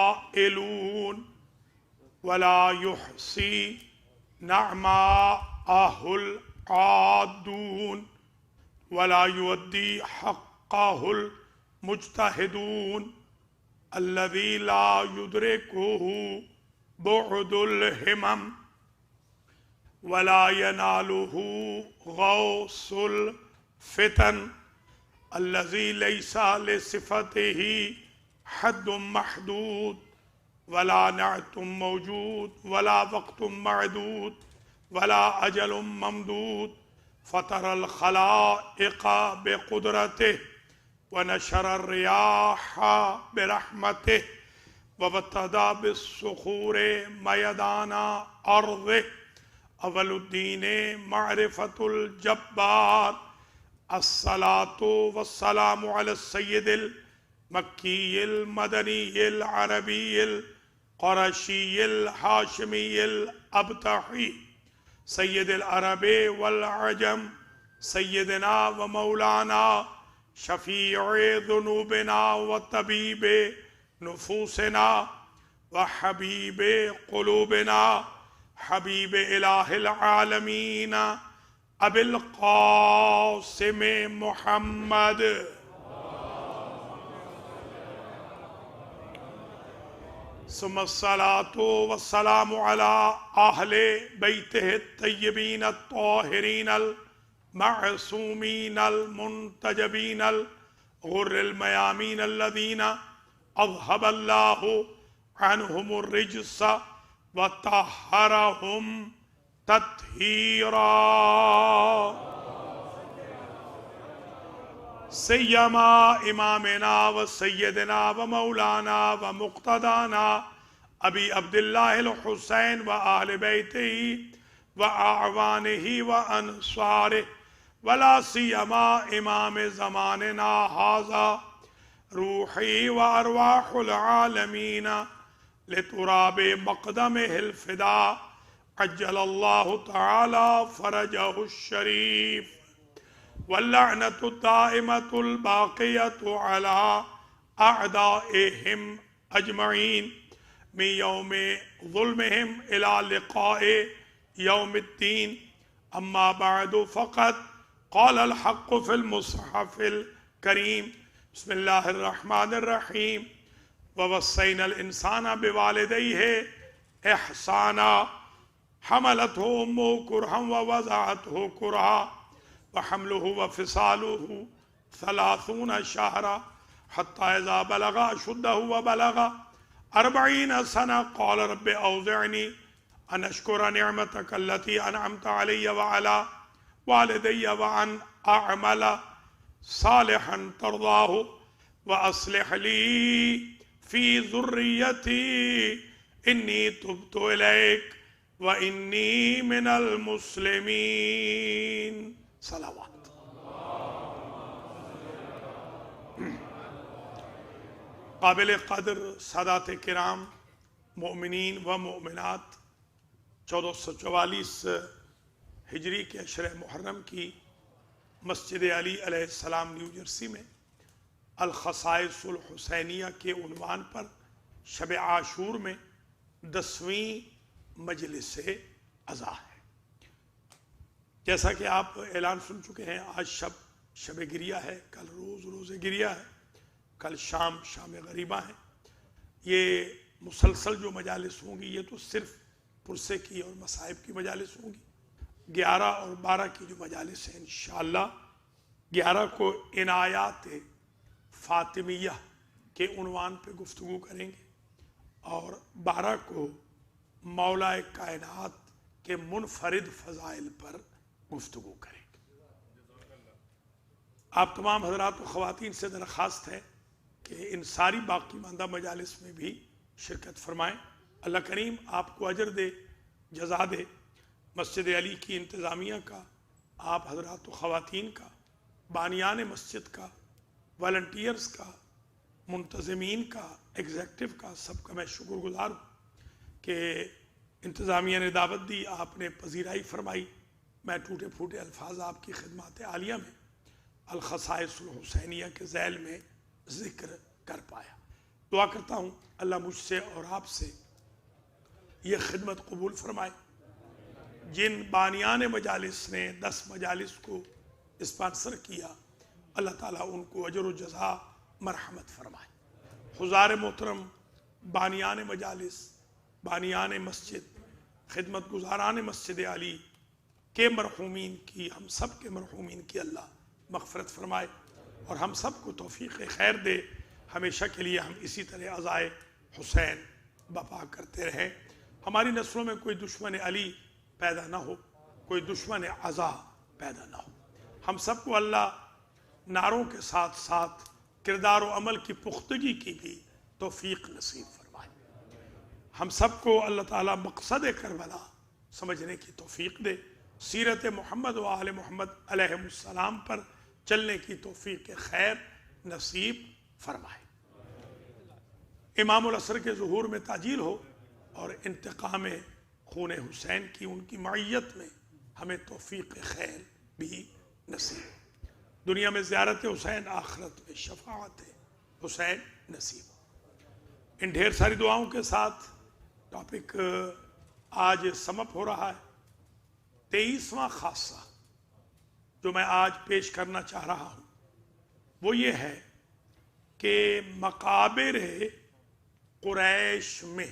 قائلون ولا يحصي نعماءه العادون ولا يؤدي حقه المجتهدون الذي لا يدركه بعد الهمم ولا يناله غوص الفتن الذي ليس لصفته حد محدود ولا نعت موجود ولا وقت معدود ولا أجل ممدود فطر الخلائق بقدرته ونشر الرياح برحمته وابتدى بالصخور ميدان أرضه اول الدين معرفة الجبار الصلاة والسلام على السيد المكي المدني العربي القرشي الهاشمي الأبتحي سيد العرب والعجم سيدنا ومولانا شفيع ذنوبنا وطبيب نفوسنا وحبيب قلوبنا حبيب إله العالمين أبي القاسم محمد ثم الصلاة والسلام على أهل بيته الطيبين الطاهرين المعصومين المنتجبين الغر الميامين الذين أذهب الله عنهم الرجس وطهرهم تطهيرا سيما إمامنا وسيدنا ومولانا ومقتدانا أبي عبد الله الحسين وآل بيته وأعوانه وأنصاره ولا سيما إمام زماننا هذا روحي وأرواح العالمين لتراب مقدمه الفداء عجل الله تعالى فرجه الشريف واللعنة الدائمة الباقية على أعدائهم أجمعين من يوم ظلمهم إلى لقاء يوم الدين أما بعد فقد قال الحق في المصحف الكريم بسم الله الرحمن الرحيم ووصينا الإنسان بوالديه إحسانا حملته أمه كرها ووضعته كرها وحمله وفصاله 30 شهرا حتى إذا بلغ أشده وبلغ 40 سنة قال رب أوزعني أن أشكر نعمتك التي أنعمت علي وعلى والدي وأن أعمل صالحا ترضاه وأصلح لي في ذريتي إني تبت إليك وإني من المسلمين صلوات قابل قدر سادات کرام مؤمنین و مؤمنات 1444 ہجری کے اشر محرم کی مسجد علی علیہ السلام نیو جرسی میں الخصائص الحسینیہ کے عنوان پر شب عاشور میں 10ویں مجلس عزا ہے۔ جیسا کہ آپ اعلان سن چکے ہیں، آج شب گریہ ہے، کل روز گریہ ہے، کل شام غریبہ ہے۔ یہ مسلسل جو مجالس ہوں گی یہ تو صرف پرسے کی اور مصائب کی مجالس ہوں گی۔ 11 اور 12 کی جو مجالس ہیں انشاءاللہ 11 کو عنایات فاطمیہ کے عنوان پہ گفتگو کریں گے اور 12 کو مولا کائنات کے منفرد فضائل پر گفتگو کریں گے۔ آپ تمام حضرات و خواتین سے درخواست ہے کہ ان ساری باقی ماندہ مجالس میں بھی شرکت فرمائیں۔ اللہ کریم آپ کو اجر دے، جزا دے۔ مسجد علی کی انتظامیہ کا، آپ حضرات و خواتین کا، بانیان مسجد کا، والنٹیئرز کا، منتظمین کا، ایگزیکٹو کا، سب کا میں شکر گزار ہوں کہ انتظامیہ نے دعوت دی، آپ نے پذیرائی فرمائی۔ میں ٹوٹے پھوٹے الفاظ آپ کی خدمات عالیہ میں الخصائص الحسینیہ کے ذیل میں ذکر کر پایا۔ دعا کرتا ہوں اللہ مجھ سے اور آپ سے یہ خدمت قبول فرمائے۔ جن بانیان مجالس نے 10 مجالس کو اسپانسر کیا، اللہ تعالیٰ ان کو اجر و جزا مرحمت فرمائے۔ حضار محترم، بانیان مجالس، بانیان مسجد، خدمت گزاران مسجد علی کے مرحومین کی، ہم سب کے مرحومین کی اللہ مغفرت فرمائے اور ہم سب کو توفیق خیر دے۔ ہمیشہ کے لیے ہم اسی طرح عزائے حسین بپا کرتے رہیں، ہماری نسلوں میں کوئی دشمن علی پیدا نہ ہو، کوئی دشمن عزا پیدا نہ ہو۔ ہم سب کو اللہ نعروں کے ساتھ ساتھ کردار و عمل کی پختگی کی بھی توفیق نصیب فرمائے۔ ہم سب کو اللہ تعالیٰ مقصد کربلا سمجھنے کی توفیق دے، سیرت محمد و آل محمد علیہ السلام پر چلنے کی توفیق خیر نصیب فرمائے۔ امام العصر کے ظہور میں تعجیل ہو اور انتقام خون حسین کی ان کی معیت میں ہمیں توفیق خیر بھی نصیب، دنیا میں زیارت حسین، آخرت میں شفاعت حسین نصیب۔ ان ڈھیر ساری دعاؤں کے ساتھ ٹاپک آج سمپ ہو رہا ہے۔ 23واں خاصہ جو میں آج پیش کرنا چاہ رہا ہوں وہ یہ ہے کہ مقابر قریش میں،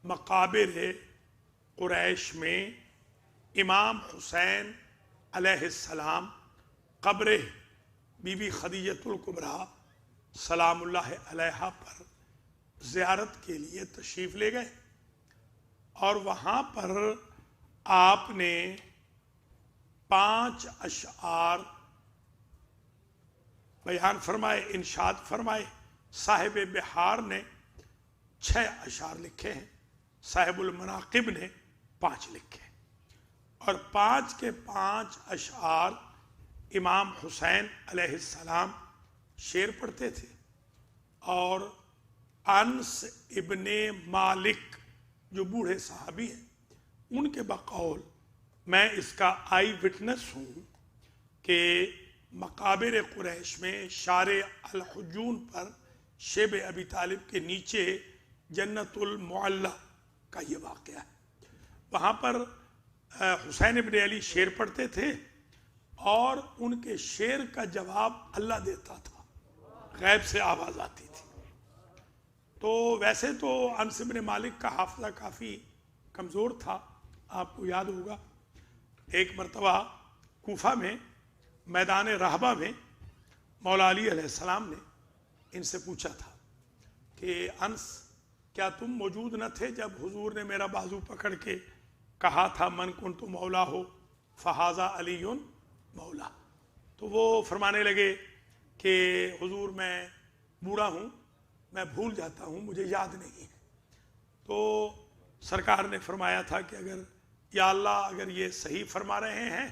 مقابر قریش میں امام حسین علیہ السلام قبر بی بی خدیجۃ الکبریٰ سلام اللہ علیہا پر زیارت کے لیے تشریف لے گئے اور وہاں پر آپ نے 5 اشعار بیان فرمائے، انشاد فرمائے۔ صاحب بحار نے 6 اشعار لکھے ہیں، صاحب المناقب نے 5 لکھے ہیں، اور 5 کے 5 اشعار امام حسین علیہ السلام شعر پڑھتے تھے، اور انس ابن مالک جو بوڑھے صحابی ہیں ان کے بقول میں اس کا آئی وٹنس ہوں کہ مقابر قریش میں شارع الحجون پر شیب ابی طالب کے نیچے جنت المعلی کا یہ واقعہ ہے۔ وہاں پر حسین ابن علی شعر پڑھتے تھے اور ان کے شعر کا جواب اللہ دیتا تھا، غیب سے آواز آتی تھی۔ تو ویسے تو انس ابن مالک کا حافظہ کافی کمزور تھا، آپ کو یاد ہوگا ایک مرتبہ کوفہ میں میدان رہبہ میں مولا علی علیہ السلام نے ان سے پوچھا تھا کہ انس کیا تم موجود نہ تھے جب حضور نے میرا بازو پکڑ کے کہا تھا من کنت مولا ہو فہذا علی مولا؟ تو وہ فرمانے لگے کہ حضور میں بوڑھا ہوں، میں بھول جاتا ہوں، مجھے یاد نہیں ہے۔ تو سرکار نے فرمایا تھا کہ اگر یا اللہ اگر یہ صحیح فرما رہے ہیں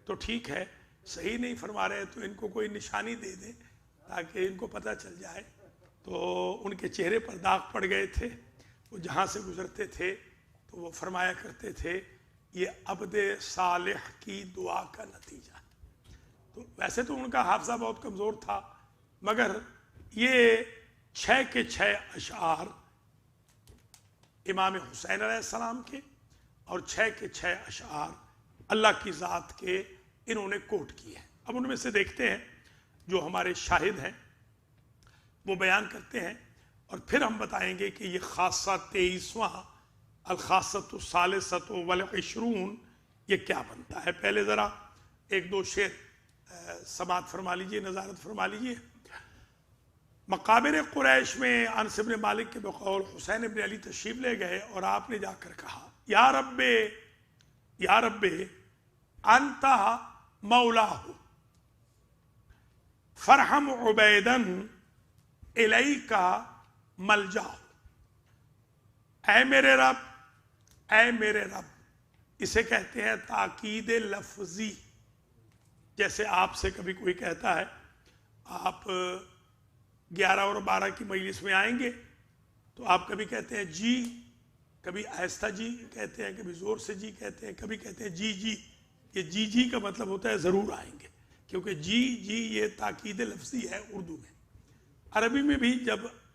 تو ٹھیک ہے، صحیح نہیں فرما رہے تو ان کو کوئی نشانی دے دیں تاکہ ان کو پتہ چل جائے۔ تو ان کے چہرے پر داغ پڑ گئے تھے، وہ جہاں سے گزرتے تھے تو وہ فرمایا کرتے تھے یہ عبد صالح کی دعا کا نتیجہ۔ تو ویسے تو ان کا حافظہ بہت کمزور تھا، مگر یہ 6 کے 6 اشعار امام حسین علیہ السلام کے اور 6 کے 6 اشعار اللہ کی ذات کے انہوں نے کوٹ کیے ہیں۔ اب ان میں سے دیکھتے ہیں جو ہمارے شاہد ہیں وہ بیان کرتے ہیں، اور پھر ہم بتائیں گے کہ یہ خاصہ 23واں الخاصۃ الثالثۃ والعشرون یہ کیا بنتا ہے۔ پہلے ذرا 1-2 شعر سماعت فرما لیجئے، نظارت فرما لیجئے۔ مقابر قریش میں انس بن مالک کے بقول حسین بن علی تشریف لے گئے اور آپ نے جا کر کہا یا رب انت مولاہ فرحم عبیدن الیک ملجا، اے میرے رب، اسے کہتے ہیں تاکید لفظی۔ جیسے آپ سے کبھی کوئی کہتا ہے آپ 11 اور 12 کی مجلس میں آئیں گے تو آپ کبھی کہتے ہیں جی، کبھی آہستہ جی کہتے ہیں، کبھی زور سے جی کہتے ہیں، کبھی کہتے ہیں جی جی۔ یہ جی کا مطلب ہوتا ہے ضرور آئیں گے، کیونکہ جی یہ تاکید لفظی ہے اردو میں۔ عربی میں بھی جب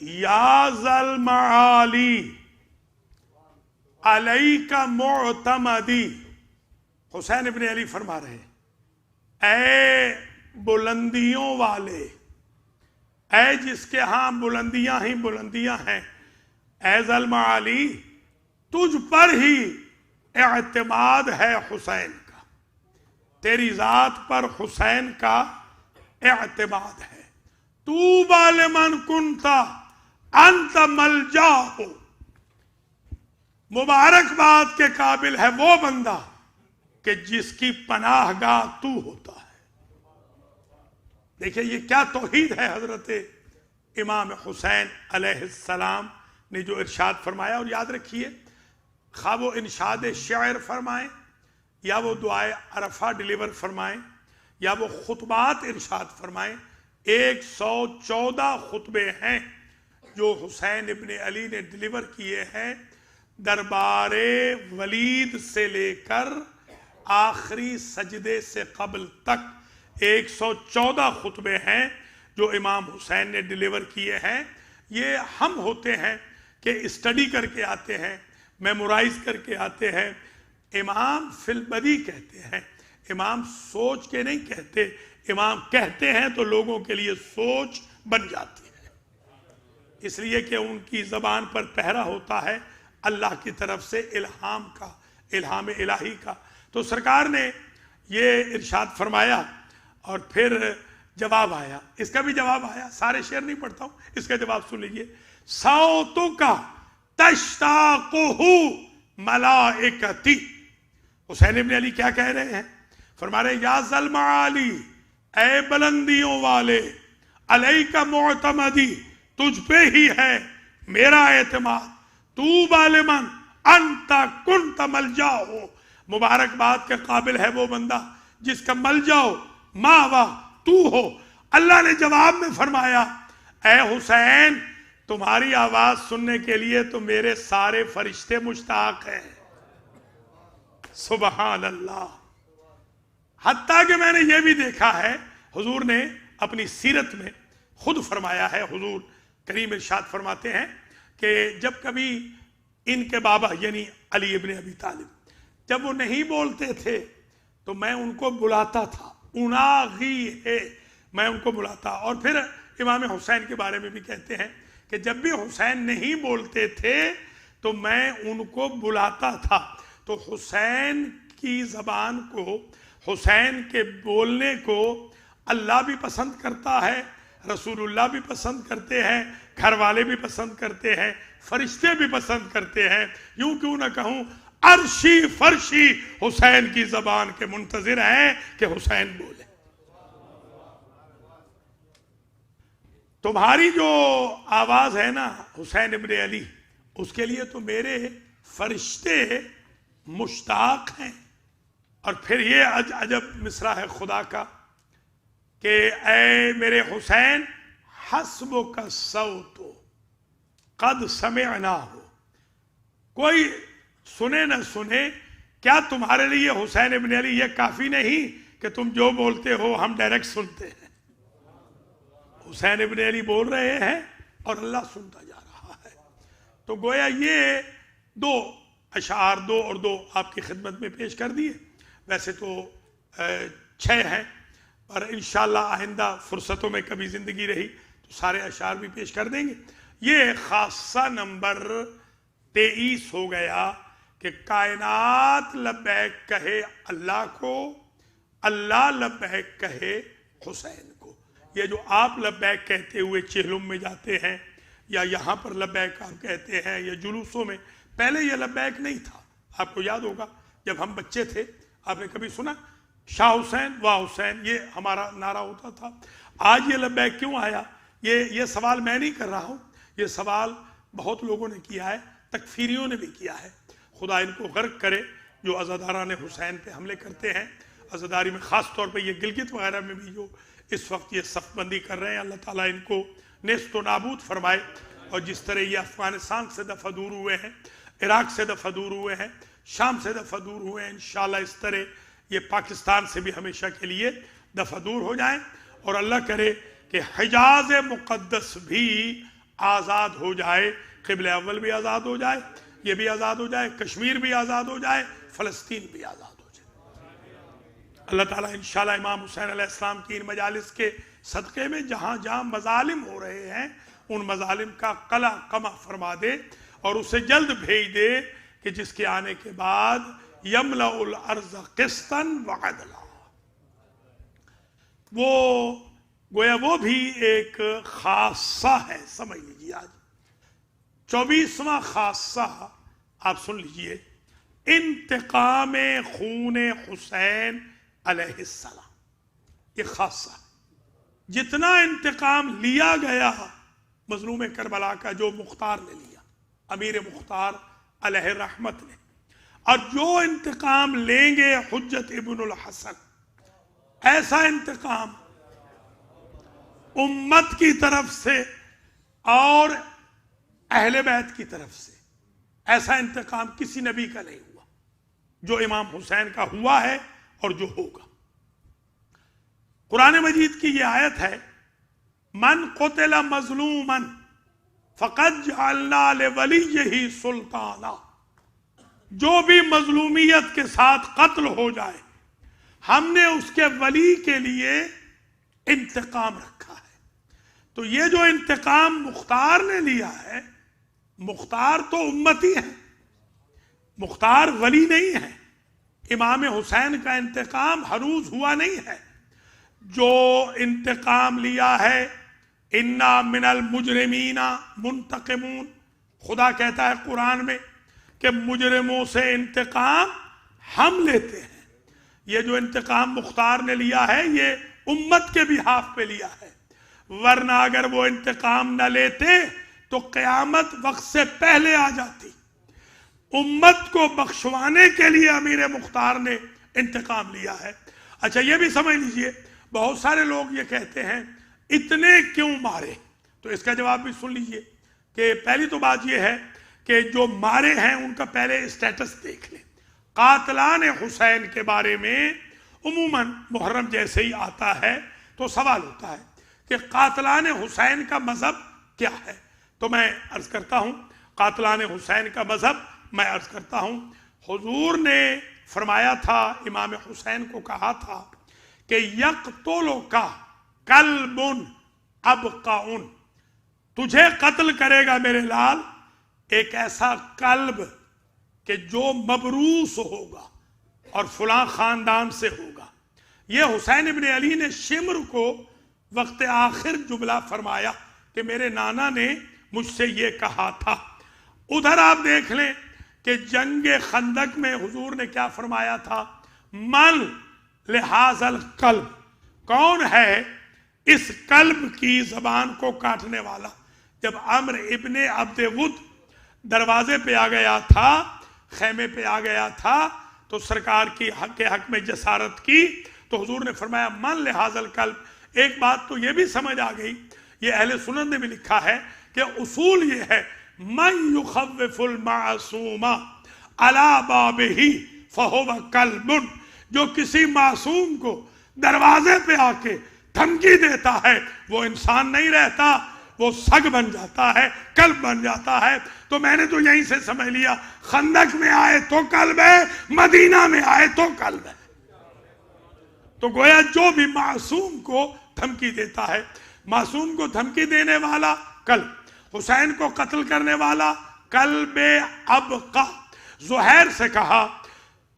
یا ذل معالی علیک معتمدی، حسین ابن علی فرما رہے ہیں اے بلندیوں والے، اے جس کے ہاں بلندیاں ہی بلندیاں ہیں، اے ذل معالی تجھ پر ہی اعتماد ہے حسین کا، تیری ذات پر حسین کا اعتماد ہے۔ طوبی لمن کنت انت ملجاہ، مبارکباد کے قابل ہے وہ بندہ کہ جس کی پناہ گاہ تو ہوتا ہے۔ دیکھیں یہ کیا توحید ہے حضرت امام حسین علیہ السلام نے جو ارشاد فرمایا۔ اور یاد رکھیے، خواہ وہ انشاد شعر فرمائیں یا وہ دعائے عرفہ ڈیلیور فرمائیں یا وہ خطبات ارشاد فرمائیں، 114 خطبے ہیں جو حسین ابن علی نے ڈیلیور کیے ہیں، دربار ولید سے لے کر آخری سجدے سے قبل تک 114 خطبے ہیں جو امام حسین نے ڈیلیور کیے ہیں۔ یہ ہم ہوتے ہیں کہ اسٹڈی کر کے آتے ہیں، میمورائز کر کے آتے ہیں۔ امام فی البدی کہتے ہیں، امام سوچ کے نہیں کہتے، امام کہتے ہیں تو لوگوں کے لیے سوچ بن جاتی ہے، اس لیے کہ ان کی زبان پر پہرا ہوتا ہے اللہ کی طرف سے الہام کا، الہام الہی کا۔ تو سرکار نے یہ ارشاد فرمایا اور پھر جواب آیا، اس کا بھی جواب آیا، سارے شعر نہیں پڑھتا ہوں، اس کا جواب سن لیجئے۔ صوتک تشتاقہ ملائکتی، حسین ابن علی کیا کہہ رہے ہیں؟ فرما رہے ہیں یا ذل معالی، اے بلندیوں والے، علیک معتمدی، تجھ پہ ہی ہے میرا اعتماد، طوبی لمن انت کنت ملجاہ، مبارکباد کے قابل ہے وہ بندہ جس کا ملجاؤ ماوا تو ہو۔ اللہ نے جواب میں فرمایا اے حسین تمہاری آواز سننے کے لیے تو میرے سارے فرشتے مشتاق ہیں۔ سبحان اللہ۔ حتیٰ کہ میں نے یہ بھی دیکھا ہے، حضور نے اپنی سیرت میں خود فرمایا ہے، حضور کریم ارشاد فرماتے ہیں کہ جب کبھی ان کے بابا یعنی علی ابن ابی طالب جب وہ نہیں بولتے تھے تو میں ان کو بلاتا تھا، اناغی ہے، میں ان کو بلاتا۔ اور پھر امام حسین کے بارے میں بھی کہتے ہیں کہ جب بھی حسین نہیں بولتے تھے تو میں ان کو بلاتا تھا۔ تو حسین کی زبان کو، حسین کے بولنے کو اللہ بھی پسند کرتا ہے، رسول اللہ بھی پسند کرتے ہیں، گھر والے بھی پسند کرتے ہیں، فرشتے بھی پسند کرتے ہیں، یوں کیوں نہ کہوں عرشی فرشی حسین کی زبان کے منتظر ہیں کہ حسین بولے۔ تمہاری جو آواز ہے نا حسین ابن علی، اس کے لیے تو میرے فرشتے مشتاق ہیں۔ اور پھر یہ عجب مصرع ہے خدا کا کہ اے میرے حسین حسبک الصوت قد سمعناہ، کوئی سنے نہ سنے، کیا تمہارے لیے حسین ابن علی یہ کافی نہیں کہ تم جو بولتے ہو ہم ڈائریکٹ سنتے ہیں؟ حسین ابن علی بول رہے ہیں اور اللہ سنتا جا رہا ہے۔ تو گویا یہ دو اشعار، دو اور دو آپ کی خدمت میں پیش کر دیے، ویسے تو 6 ہیں، اور انشاءاللہ آئندہ فرصتوں میں کبھی زندگی رہی تو سارے اشعار بھی پیش کر دیں گے۔ یہ خاصہ نمبر 23 ہو گیا کہ کائنات لبیک کہے اللہ کو، اللہ لبیک کہے حسین کو۔ یہ جو آپ لبیک کہتے ہوئے چہلم میں جاتے ہیں یا یہاں پر لبیک آپ کہتے ہیں یا جلوسوں میں، پہلے یہ لبیک نہیں تھا۔ آپ کو یاد ہوگا جب ہم بچے تھے آپ نے کبھی سنا شاہ حسین واہ حسین، یہ ہمارا نعرہ ہوتا تھا۔ آج یہ لبیک کیوں آیا؟ یہ سوال میں نہیں کر رہا ہوں، یہ سوال بہت لوگوں نے کیا ہے، تکفیریوں نے بھی کیا ہے۔ خدا ان کو غرق کرے جو عزاداران حسین پہ حملے کرتے ہیں، عزاداری میں خاص طور پہ یہ گلگت وغیرہ میں بھی جو اس وقت یہ صف بندی کر رہے ہیں، اللہ تعالیٰ ان کو نیست و نابود فرمائے، اور جس طرح یہ افغانستان سے دفع دور ہوئے ہیں عراق سے دفعہ دور ہوئے ہیں، شام سے دفعہ دور ہوئے ہیں، انشاءاللہ اس طرح یہ پاکستان سے بھی ہمیشہ کے لیے دفعہ دور ہو جائیں، اور اللہ کرے کہ حجاز مقدس بھی آزاد ہو جائے، قبلہ اول بھی آزاد ہو جائے، یہ بھی آزاد ہو جائے، کشمیر بھی آزاد ہو جائے، فلسطین بھی آزاد ہو جائے۔ اللہ تعالیٰ انشاءاللہ امام حسین علیہ السلام کی ان مجالس کے صدقے میں جہاں جہاں مظالم ہو رہے ہیں ان مظالم کا قلع قمع فرما دے، اور اسے جلد بھیج دے کہ جس کے آنے کے بعد یملأ الارض قسطا وعدلا۔ وہ گویا وہ بھی ایک خاصہ ہے، سمجھ لیجیے آج 24واں خاصہ آپ سن لیجیے، انتقام خون حسین علیہ السلام۔ یہ خاصہ جتنا انتقام لیا گیا مظلوم کربلا کا، جو مختار نے لیا، امیر مختار علیہ رحمت نے، اور جو انتقام لیں گے حجت ابن الحسن، ایسا انتقام امت کی طرف سے اور اہل بیت کی طرف سے، ایسا انتقام کسی نبی کا نہیں ہوا جو امام حسین کا ہوا ہے اور جو ہوگا۔ قرآن مجید کی یہ آیت ہے، من قتل مظلوما فقد جعلنا لولیہ سلطانا، جو بھی مظلومیت کے ساتھ قتل ہو جائے ہم نے اس کے ولی کے لیے انتقام رکھا ہے۔ تو یہ جو انتقام مختار نے لیا ہے، مختار تو امتی ہے، مختار ولی نہیں ہے، امام حسین کا انتقام ہنوز ہوا نہیں ہے۔ جو انتقام لیا ہے انا من المجرمین منتقمون، خدا کہتا ہے قرآن میں کہ مجرموں سے انتقام ہم لیتے ہیں۔ یہ جو انتقام مختار نے لیا ہے یہ امت کے بحاف پہ لیا ہے، ورنہ اگر وہ انتقام نہ لیتے تو قیامت وقت سے پہلے آ جاتی۔ امت کو بخشوانے کے لیے امیر مختار نے انتقام لیا ہے۔ اچھا یہ بھی سمجھ لیجئے، بہت سارے لوگ یہ کہتے ہیں اتنے کیوں مارے، تو اس کا جواب بھی سن لیجئے کہ پہلی تو بات یہ ہے کہ جو مارے ہیں ان کا پہلے اسٹیٹس دیکھ لیں۔ قاتلان حسین کے بارے میں عموماً محرم جیسے ہی آتا ہے تو سوال ہوتا ہے کہ قاتلان حسین کا مذہب کیا ہے، تو میں عرض کرتا ہوں قاتلان حسین کا مذہب میں عرض کرتا ہوں، حضور نے فرمایا تھا، امام حسین کو کہا تھا کہ یقتلک کلب ابقع، تجھے قتل کرے گا میرے لال ایک ایسا کلب کہ جو مبروس ہوگا اور فلاں خاندان سے ہوگا۔ یہ حسین ابن علی نے شمر کو وقت آخر جملہ فرمایا کہ میرے نانا نے مجھ سے یہ کہا تھا۔ ادھر آپ دیکھ لیں کہ جنگ خندق میں حضور نے کیا فرمایا تھا، من لہذا القلب، کون ہے اس قلب کی زبان کو کاٹنے والا۔ جب عمر ابن عبد ود دروازے پہ آ گیا تھا، خیمے پہ آ گیا تھا تو سرکار کی حق کے حق میں جسارت کی تو حضور نے فرمایا من لہذا القلب۔ ایک بات تو یہ بھی سمجھ آ گئی، یہ اہل سنن نے بھی لکھا ہے کہ اصول یہ ہے، من یخوف المعصوم علی بابہ فہو کلب، جو کسی معصوم کو دروازے پہ آ کے دھمکی دیتا ہے وہ انسان نہیں رہتا، وہ سگ بن جاتا ہے، کلب بن جاتا ہے۔ تو میں نے تو یہیں سے سمجھ لیا، خندق میں آئے تو کلب ہے، مدینہ میں آئے تو کلب ہے۔ تو گویا جو بھی معصوم کو دھمکی دیتا ہے، معصوم کو دھمکی دینے والا کلب، حسین کو قتل کرنے والا کلب ابقع۔ زہیر سے کہا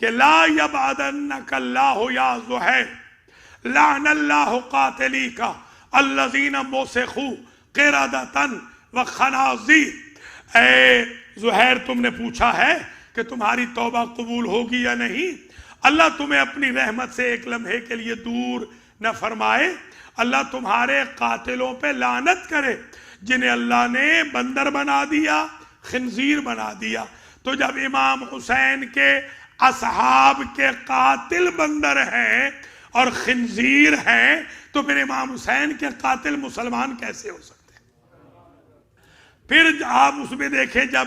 کہ لا یبعدنک اللہ یا زہیر لعن اللہ قاتلی کا الذین موسخوا قردۃ وخنازیر۔ اے زہیر تم نے پوچھا ہے کہ تمہاری توبہ قبول ہوگی یا نہیں، اللہ تمہیں اپنی رحمت سے ایک لمحے کے لیے دور نہ فرمائے، اللہ تمہارے قاتلوں پہ لعنت کرے جنہیں اللہ نے بندر بنا دیا، خنزیر بنا دیا۔ تو جب امام حسین کے اصحاب کے قاتل بندر ہیں اور خنزیر ہیں تو پھر امام حسین کے قاتل مسلمان کیسے ہو سکتے ہیں؟ پھر آپ اس میں دیکھیں جب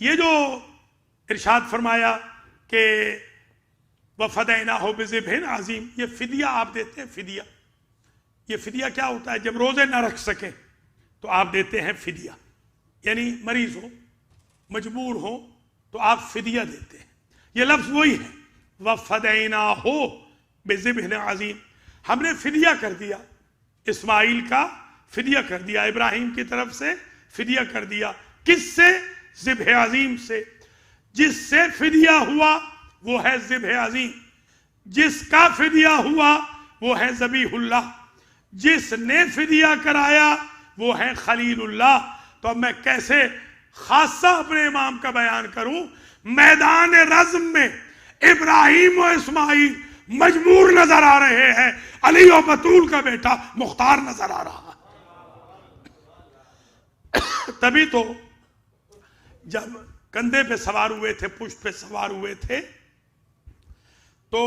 یہ جو ارشاد فرمایا کہ وَفَدَيْنَاهُ بِذِبْحٍ عَظِيمٍ، یہ فدیہ آپ دیتے ہیں. فدیہ، یہ فدیہ کیا ہوتا ہے؟ جب روزے نہ رکھ سکیں تو آپ دیتے ہیں فدیہ. یعنی مریض ہو، مجبور ہو تو آپ فدیہ دیتے ہیں. یہ لفظ وہی ہے وَفَدَيْنَاهُ بِذِبْحٍ عَظِيمٍ. ہم نے فدیہ کر دیا، اسماعیل کا فدیہ کر دیا، ابراہیم کی طرف سے فدیہ کر دیا. کس سے؟ ذبح عظیم سے. جس سے فدیہ ہوا وہ ہے ذبح عظیم. جس کا فدیہ ہوا وہ ہے ذبیح اللہ. جس نے فدیہ کرایا وہ ہے خلیل اللہ. تو اب میں کیسے خاصہ اپنے امام کا بیان کروں؟ میدان رزم میں ابراہیم و اسماعیل مجبور نظر آ رہے ہیں، علی و بطول کا بیٹا مختار نظر آ رہا. تبھی تو جب کندھے پہ سوار ہوئے تھے، پشت پہ سوار ہوئے تھے، تو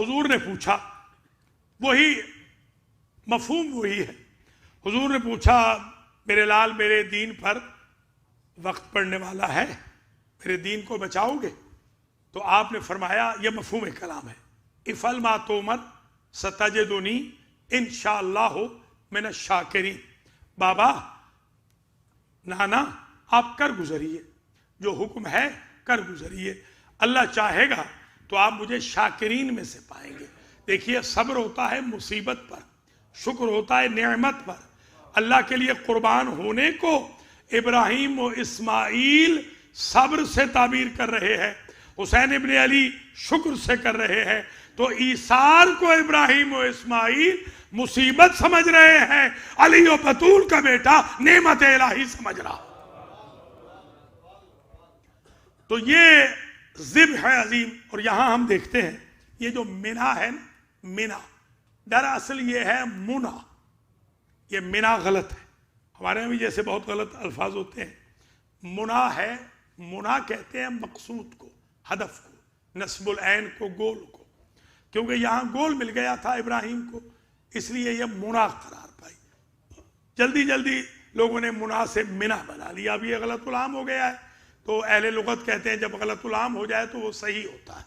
حضور نے پوچھا، وہی مفہوم وہی ہے. حضور نے پوچھا میرے لال میرے دین پر وقت پڑنے والا ہے، میرے دین کو بچاؤ گے؟ تو آپ نے فرمایا، یہ مفہوم کلام ہے، افعل ما تؤمر ستجدنی انشاءاللہ من الشاکرین. بابا، نانا، آپ کر گزریے، جو حکم ہے کر گزریے، اللہ چاہے گا تو آپ مجھے شاکرین میں سے پائیں گے. دیکھیے، صبر ہوتا ہے مصیبت پر، شکر ہوتا ہے نعمت پر. اللہ کے لیے قربان ہونے کو ابراہیم و اسماعیل صبر سے تعبیر کر رہے ہیں، حسین ابن علی شکر سے کر رہے ہیں. تو ایثار کو ابراہیم و اسماعیل مصیبت سمجھ رہے ہیں، علی و بطول کا بیٹا نعمت الہی سمجھ رہا. تو یہ ذبح عظیم. اور یہاں ہم دیکھتے ہیں یہ جو منا ہے، منا دراصل یہ ہے منا. یہ منا غلط ہے، ہمارے یہاں بھی جیسے بہت غلط الفاظ ہوتے ہیں. منا ہے، منا کہتے ہیں مقصود کو، ہدف کو، نصب العین کو، گول کو. کیونکہ یہاں گول مل گیا تھا ابراہیم کو، اس لیے یہ منا قرار پائی. جلدی جلدی لوگوں نے منا سے منا بنا لیا. اب یہ غلط العام ہو گیا ہے. تو اہل لغت کہتے ہیں جب غلط العام ہو جائے تو وہ صحیح ہوتا ہے.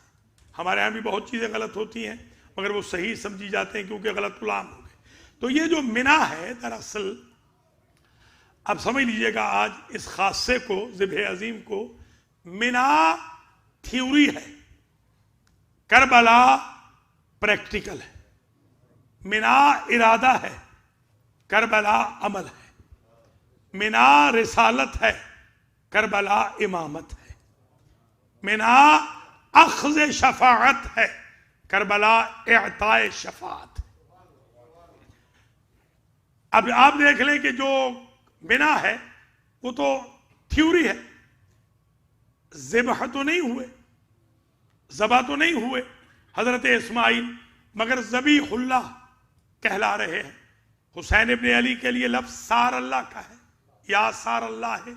ہمارے ہاں بھی بہت چیزیں غلط ہوتی ہیں مگر وہ صحیح سمجھی جاتے ہیں کیونکہ غلط العام ہو گئے. تو یہ جو منا ہے دراصل، اب سمجھ لیجئے گا آج اس خاصے کو، ذبح عظیم کو، منا تھیوری ہے، کربلا پریکٹیکل ہے. منا ارادہ ہے، کربلا عمل ہے. منا رسالت ہے، کربلا امامت ہے. منا اخذ شفاعت ہے، کربلا اعطاء شفاعت ہے. اب آپ دیکھ لیں کہ جو منا ہے وہ تو تھیوری ہے، ذبح تو نہیں ہوئے، ذبح تو نہیں ہوئے حضرت اسماعیل، مگر ذبیح اللہ کہلا رہے ہیں. حسین ابن علی کے لیے لفظ سار اللہ کا ہے، یا سار اللہ ہے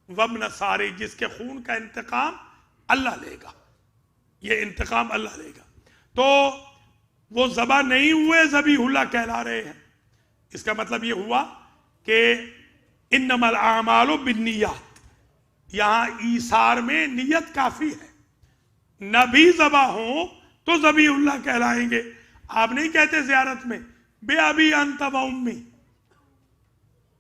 وابن ساری، جس کے خون کا انتقام اللہ لے گا، یہ انتقام اللہ لے گا. تو وہ ذبح نہیں ہوئے، ذبیح اللہ کہلا رہے ہیں. اس کا مطلب یہ ہوا کہ انما الاعمال بالنیات، یہاں ایثار میں نیت کافی ہے. نبی ذبح ہوں تو ذبیح اللہ کہلائیں گے. آپ نہیں کہتے زیارت میں بے ابی انت و امی،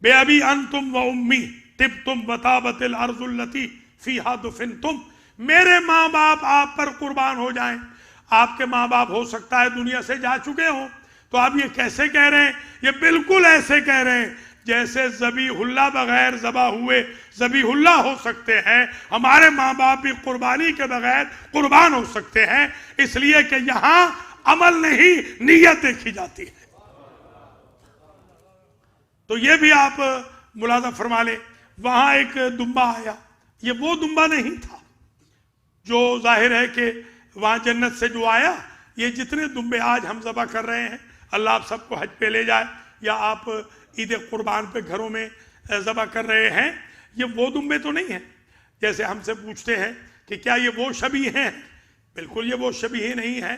بے ابی انتم و امی طبتم وطابت الارض التي فیہا دفنتم. میرے ماں باپ آپ پر قربان ہو جائیں. آپ کے ماں باپ ہو سکتا ہے دنیا سے جا چکے ہوں، تو آپ یہ کیسے کہہ رہے ہیں؟ یہ بالکل ایسے کہہ رہے ہیں جیسے ذبیح اللہ بغیر ذبح ہوئے ذبیح اللہ ہو سکتے ہیں، ہمارے ماں باپ بھی قربانی کے بغیر قربان ہو سکتے ہیں. اس لیے کہ یہاں عمل نہیں، نیت دیکھی جاتی ہے. تو یہ بھی آپ ملاحظہ فرما لیں. وہاں ایک دمبا آیا، یہ وہ دمبا نہیں تھا جو ظاہر ہے کہ وہاں جنت سے جو آیا. یہ جتنے دمبے آج ہم ذبح کر رہے ہیں، اللہ آپ سب کو حج پہ لے جائے، یا آپ عید قربان پہ گھروں میں ذبح کر رہے ہیں، یہ وہ دمبے تو نہیں ہیں. جیسے ہم سے پوچھتے ہیں کہ کیا یہ وہ شبیہ ہیں؟ بالکل یہ وہ شبیہ نہیں ہیں.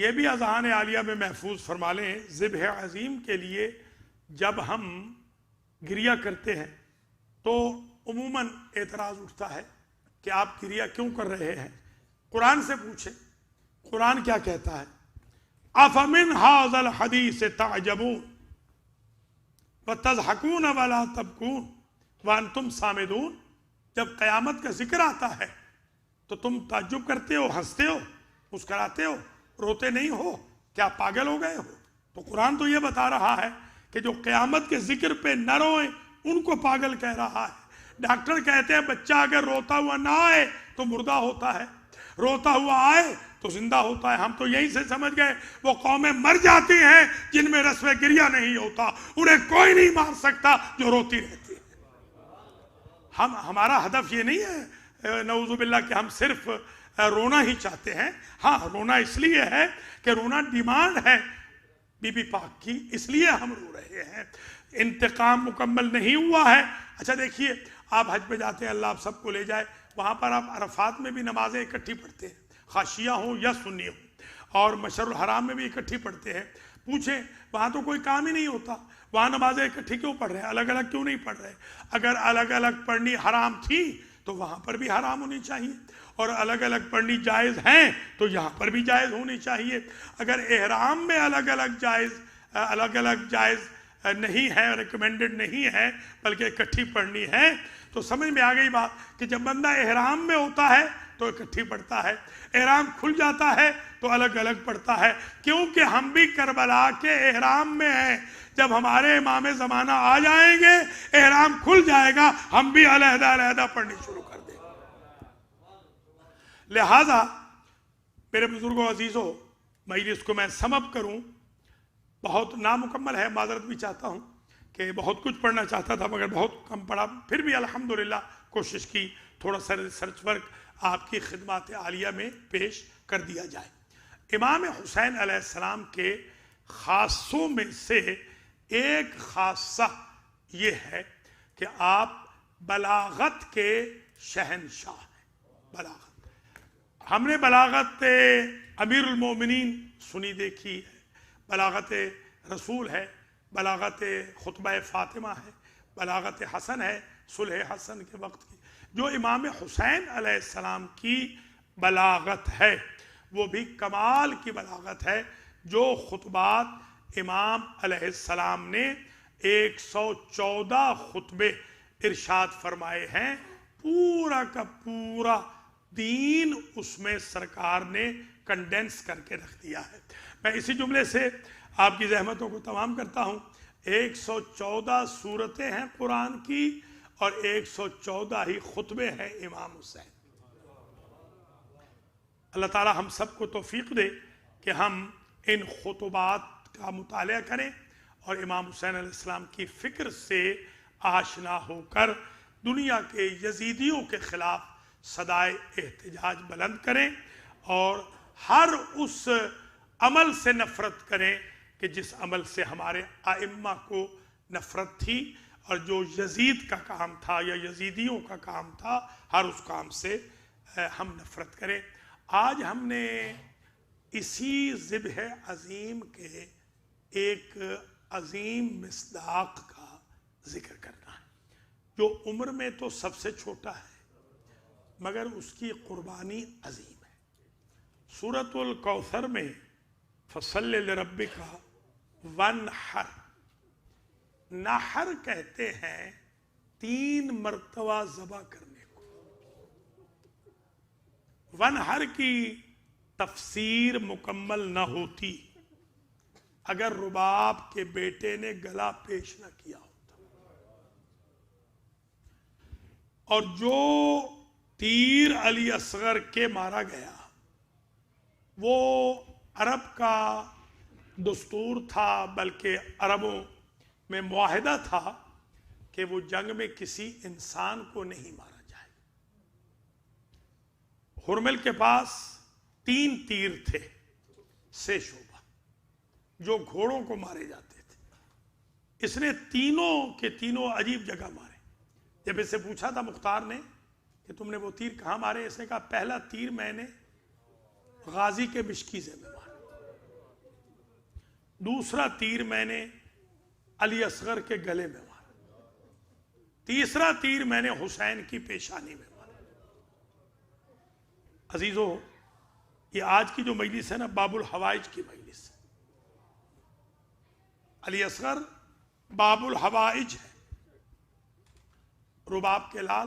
یہ بھی اذہان عالیہ میں محفوظ فرما لیں، ذبح عظیم کے لیے جب ہم گریہ کرتے ہیں تو عموماً اعتراض اٹھتا ہے کہ آپ گریہ کیوں کر رہے ہیں؟ قرآن سے پوچھیں، قرآن کیا کہتا ہے؟ افمن ھذا الحدیث تعجبون وتضحکون ولا تبکون وانتم صامدون۔ جب قیامت کا ذکر آتا ہے تو تم تعجب کرتے ہو، ہنستے ہو، مسکراتے ہو، روتے نہیں ہو، کیا پاگل ہو گئے ہو؟ تو قرآن تو یہ بتا رہا ہے کہ جو قیامت کے ذکر پہ نہ روئیں ان کو پاگل کہہ رہا ہے۔ ڈاکٹر کہتے ہیں بچہ اگر روتا ہوا نہ آئے تو مردہ ہوتا ہے، روتا ہوا آئے تو زندہ ہوتا ہے۔ ہم تو یہیں سے سمجھ گئے وہ قومیں مر جاتی ہیں جن میں رسم گریہ نہیں ہوتا، انہیں کوئی نہیں مار سکتا جو روتی رہتی ہے۔ ہمارا ہدف یہ نہیں ہے نعوذ باللہ کہ ہم صرف رونا ہی چاہتے ہیں۔ ہاں، رونا اس لیے ہے کہ رونا ڈیمانڈ ہے بی بی پاک کی، اس لیے ہم رو رہے ہیں۔ انتقام مکمل نہیں ہوا ہے۔ اچھا دیکھیے، آپ حج پہ جاتے ہیں، اللہ آپ سب کو لے جائے، وہاں پر آپ عرفات میں بھی نمازیں اکٹھی پڑھتے ہیں، خواہ شیعہ ہوں یا سنی ہوں، اور مشعر الحرام میں بھی اکٹھی پڑھتے ہیں۔ پوچھیں، وہاں تو کوئی کام ہی نہیں ہوتا، وہاں نمازیں اکٹھی کیوں پڑھ رہے ہیں؟ الگ الگ کیوں نہیں پڑھ رہے؟ اگر الگ الگ پڑھنی حرام تھی تو وہاں پر بھی حرام ہونی چاہیے، اور الگ الگ پڑھنی جائز ہیں تو یہاں پر بھی جائز ہونی چاہیے۔ اگر احرام میں الگ الگ جائز نہیں ہے، ریکمینڈڈ نہیں ہے، بلکہ اکٹھی پڑھنی ہے، تو سمجھ میں آ گئی بات کہ جب بندہ احرام میں ہوتا ہے تو اکٹھی پڑھتا ہے، احرام کھل جاتا ہے تو الگ الگ پڑھتا ہے، کیونکہ ہم بھی کربلا کے احرام میں ہیں۔ جب ہمارے امام زمانہ آ جائیں گے، احرام کھل جائے گا، ہم بھی علیحدہ علیحدہ پڑھنی شروع کر دیں گے۔ لہذا میرے بزرگوں عزیزوں، مجلس کو میں سم اپ کروں، بہت نامکمل ہے، معذرت بھی چاہتا ہوں کہ بہت کچھ پڑھنا چاہتا تھا مگر بہت کم پڑھا، پھر بھی الحمدللہ کوشش کی تھوڑا سا ریسرچ ورک آپ کی خدمات عالیہ میں پیش کر دیا جائے۔ امام حسین علیہ السلام کے خاصوں میں سے ایک خاصہ یہ ہے کہ آپ بلاغت کے شہنشاہ ہیں۔ بلاغت، ہم نے بلاغت امیر المومنین سنی دیکھی ہے، بلاغت رسول ہے، بلاغت خطبہ فاطمہ ہے، بلاغت حسن ہے، صلح حسن کے وقت کی۔ جو امام حسین علیہ السلام کی بلاغت ہے وہ بھی کمال کی بلاغت ہے۔ جو خطبات امام علیہ السلام نے 114 خطبے ارشاد فرمائے ہیں، پورا کا پورا دین اس میں سرکار نے کنڈینس کر کے رکھ دیا ہے۔ میں اسی جملے سے آپ کی زحمتوں کو تمام کرتا ہوں۔ 114 سورتیں ہیں قرآن کی اور 114 ہی خطبے ہیں امام حسین۔ اللہ تعالی ہم سب کو توفیق دے کہ ہم ان خطبات کا مطالعہ کریں اور امام حسین علیہ السلام کی فکر سے آشنا ہو کر دنیا کے یزیدیوں کے خلاف صدائے احتجاج بلند کریں اور ہر اس عمل سے نفرت کریں کہ جس عمل سے ہمارے ائمہ کو نفرت تھی، اور جو یزید کا کام تھا یا یزیدیوں کا کام تھا، ہر اس کام سے ہم نفرت کریں۔ آج ہم نے اسی ذبح عظیم کے ایک عظیم مصداق کا ذکر کرنا ہے، جو عمر میں تو سب سے چھوٹا ہے مگر اس کی قربانی عظیم ہے۔ سورۃ الکوثر میں فصل لربک وانحر، نحر کہتے ہیں 3 مرتبہ ذبح کرنے کو۔ وانحر کی تفسیر مکمل نہ ہوتی اگر رباب کے بیٹے نے گلا پیش نہ کیا ہوتا، اور جو تیر علی اصغر کے مارا گیا وہ عرب کا دستور تھا، بلکہ عربوں میں معاہدہ تھا کہ وہ جنگ میں کسی انسان کو نہیں مارا جائے۔ ہرمل کے پاس 3 تیر تھے سے شعبہ جو گھوڑوں کو مارے جاتے تھے، اس نے تینوں کے تینوں عجیب جگہ مارے۔ جب اسے پوچھا تھا مختار نے کہ تم نے وہ تیر کہاں مارے، اس نے کہا پہلا تیر میں نے غازی کے مشکیزے میں مارا، دوسرا تیر میں نے علی اصغر کے گلے میں مارا، تیسرا تیر میں نے حسین کی پیشانی میں مارا۔ عزیزو، یہ آج کی جو مجلس ہے نا، باب الحوائج کی مجلس ہے۔ علی اصغر باب الحوائج ہے۔ رباب کے لال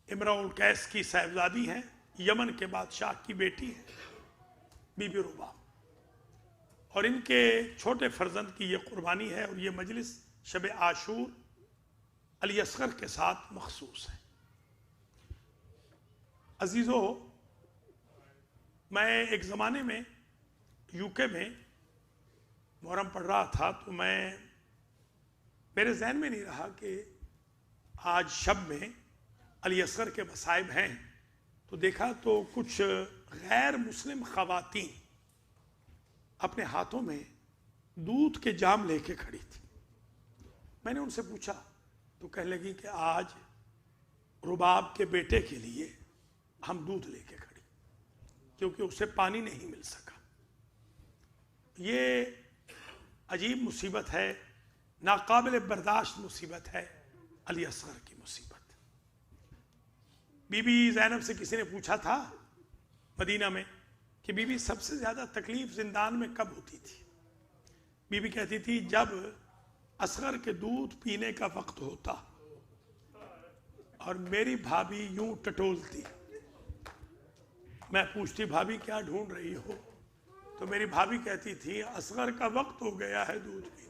امرؤ القیس کی صاحبزادی ہیں، یمن کے بادشاہ کی بیٹی ہے بی بی رباب، اور ان کے چھوٹے فرزند کی یہ قربانی ہے، اور یہ مجلس شب عاشور علی اصغر کے ساتھ مخصوص ہے۔ عزیزو، میں ایک زمانے میں یو کے میں محرم پڑھ رہا تھا، تو میرے ذہن میں نہیں رہا کہ آج شب میں علی اصغر کے مصائب ہیں، تو دیکھا تو کچھ غیر مسلم خواتین اپنے ہاتھوں میں دودھ کے جام لے کے کھڑی تھی۔ میں نے ان سے پوچھا تو کہنے لگی کہ آج رباب کے بیٹے کے لیے ہم دودھ لے کے کھڑی، کیونکہ اسے پانی نہیں مل سکا۔ یہ عجیب مصیبت ہے، ناقابل برداشت مصیبت ہے علی اصغر کی مصیبت۔ بی بی زینب سے کسی نے پوچھا تھا مدینہ میں کہ بی بی سب سے زیادہ تکلیف زندان میں کب ہوتی تھی؟ بی بی کہتی تھی جب اصغر کے دودھ پینے کا وقت ہوتا اور میری بھابھی یوں ٹٹولتی، میں پوچھتی بھابھی کیا ڈھونڈ رہی ہو؟ تو میری بھابھی کہتی تھی اصغر کا وقت ہو گیا ہے دودھ پینے۔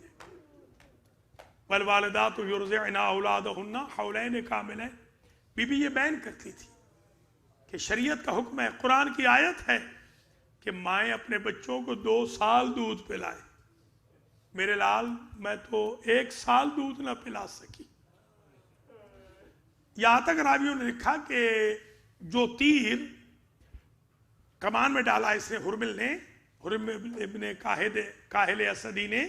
والوالدات یرضعن اولادہن حولین کاملین۔ بی بی یہ بیان کرتی تھی کہ شریعت کا حکم ہے، قرآن کی آیت ہے کہ مائیں اپنے بچوں کو 2 سال دودھ پلائیں۔ میرے لال، میں تو 1 سال دودھ نہ پلا سکی۔ یہاں تک راویوں نے لکھا کہ جو تیر کمان میں ڈالا اس نے حرم ابن کاہل اسدی نے،